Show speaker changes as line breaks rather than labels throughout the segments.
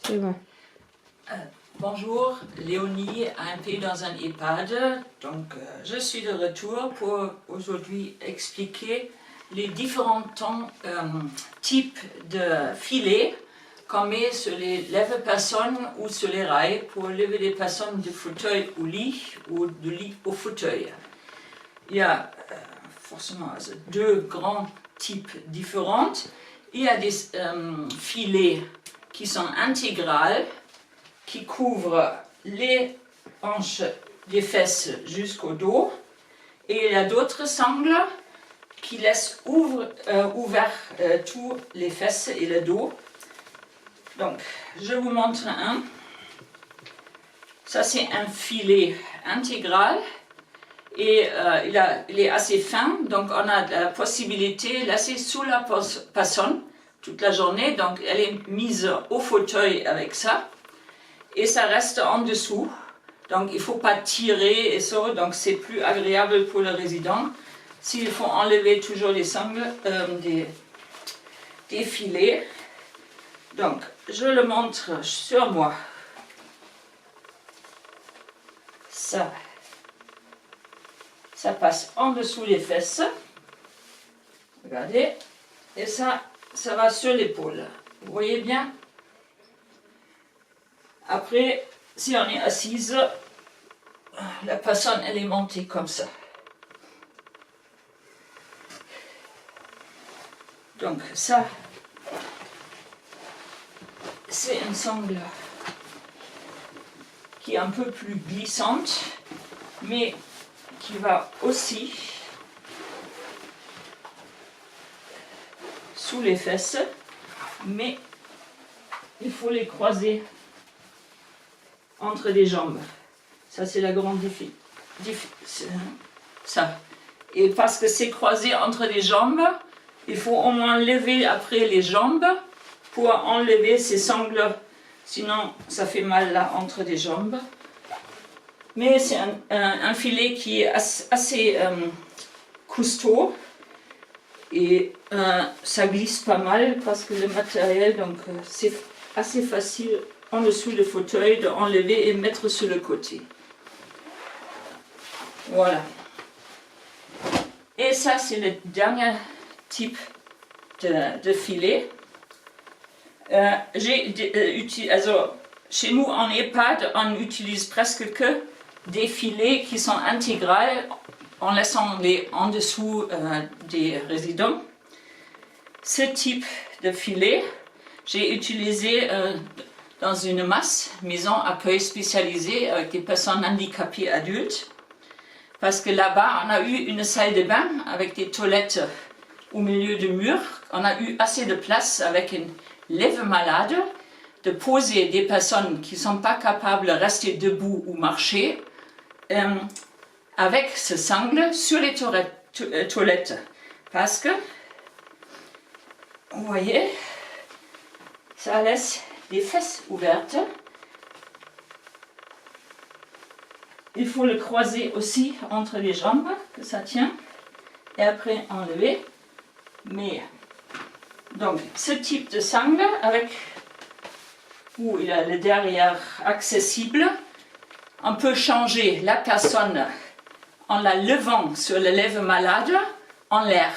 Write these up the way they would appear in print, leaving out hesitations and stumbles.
C'est bon.
Bonjour, Léonie, AMP dans un EHPAD. Donc, je suis de retour pour aujourd'hui expliquer les différents types de filets qu'on met sur les lève-personnes ou sur les rails pour lever les personnes du fauteuil au lit ou du lit au fauteuil. Il y a forcément deux grands types différents. Il y a des filets qui sont intégrales, qui couvrent les hanches des fesses jusqu'au dos. Et il y a d'autres sangles qui laissent ouvert tous les fesses et le dos. Donc, je vous montre un. Ça, c'est un filet intégral. Et il est assez fin, donc on a la possibilité de laisser sous la personne toute la journée. Donc elle est mise au fauteuil avec ça. Et ça reste en dessous. Donc il ne faut pas tirer et ça, donc c'est plus agréable pour le résident. S'il faut enlever toujours les sangles, des filets. Donc je le montre sur moi. Ça passe en dessous les fesses. Regardez. Et ça va sur l'épaule. Vous voyez bien? Après, si on est assise, la personne, elle est montée comme ça. Donc ça, c'est une sangle qui est un peu plus glissante, mais qui va aussi sous les fesses, mais il faut les croiser entre les jambes. Ça, c'est la grande ça. Et parce que c'est croisé entre les jambes, il faut au moins lever après les jambes pour enlever ces sangles. Sinon, ça fait mal là entre les jambes. Mais c'est un filet qui est assez costaud. Et ça glisse pas mal parce que le matériel, donc c'est assez facile en dessous du fauteuil de enlever et mettre sur le côté. Voilà. Et ça, c'est le dernier type de filet. Chez nous en EHPAD, on n'utilise presque que des filets qui sont intégrales en laissant les en dessous des résidents. Ce type de filet, j'ai utilisé dans une maison accueil spécialisée avec des personnes handicapées adultes. Parce que là-bas, on a eu une salle de bain avec des toilettes au milieu du mur. On a eu assez de place avec une lève-malade de poser des personnes qui ne sont pas capables de rester debout ou marcher avec ce sangle sur les toilettes. Parce que, vous voyez, ça laisse des fesses ouvertes. Il faut le croiser aussi entre les jambes, que ça tient, et après enlever. Mais, donc, ce type de sangle, avec où il a le derrière accessible, on peut changer la personne en la levant sur le lève-malade en l'air.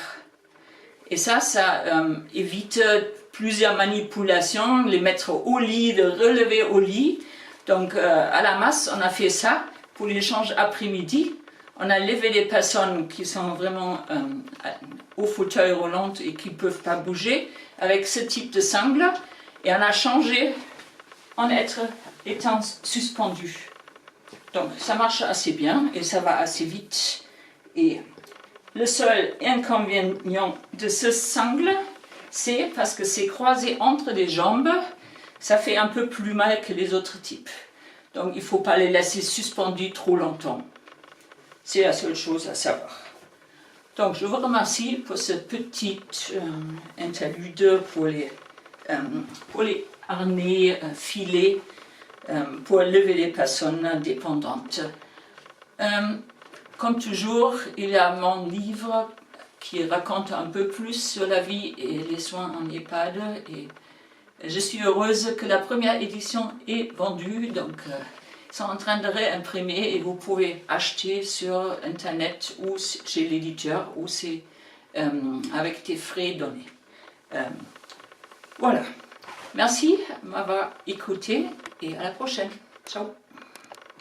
Et ça évite plusieurs manipulations, les mettre au lit, de relever au lit. Donc, à la masse, on a fait ça. Pour l'échange après-midi, on a levé des personnes qui sont vraiment au fauteuil roulant et qui ne peuvent pas bouger avec ce type de sangle. Et on a changé en étant suspendu. Donc ça marche assez bien et ça va assez vite. Et le seul inconvénient de ce sangle, c'est parce que c'est croisé entre les jambes, ça fait un peu plus mal que les autres types. Donc il ne faut pas les laisser suspendus trop longtemps. C'est la seule chose à savoir. Donc je vous remercie pour cette petite interlude pour les harnais, filets, pour lever les personnes dépendantes. Comme toujours, il y a mon livre qui raconte un peu plus sur la vie et les soins en EHPAD et Je suis heureuse que la première édition est vendue, donc ils sont en train de réimprimer et vous pouvez acheter sur internet ou chez l'éditeur ou c'est avec des frais donnés. Voilà. Merci de m'avoir écouté et à la prochaine. Ciao.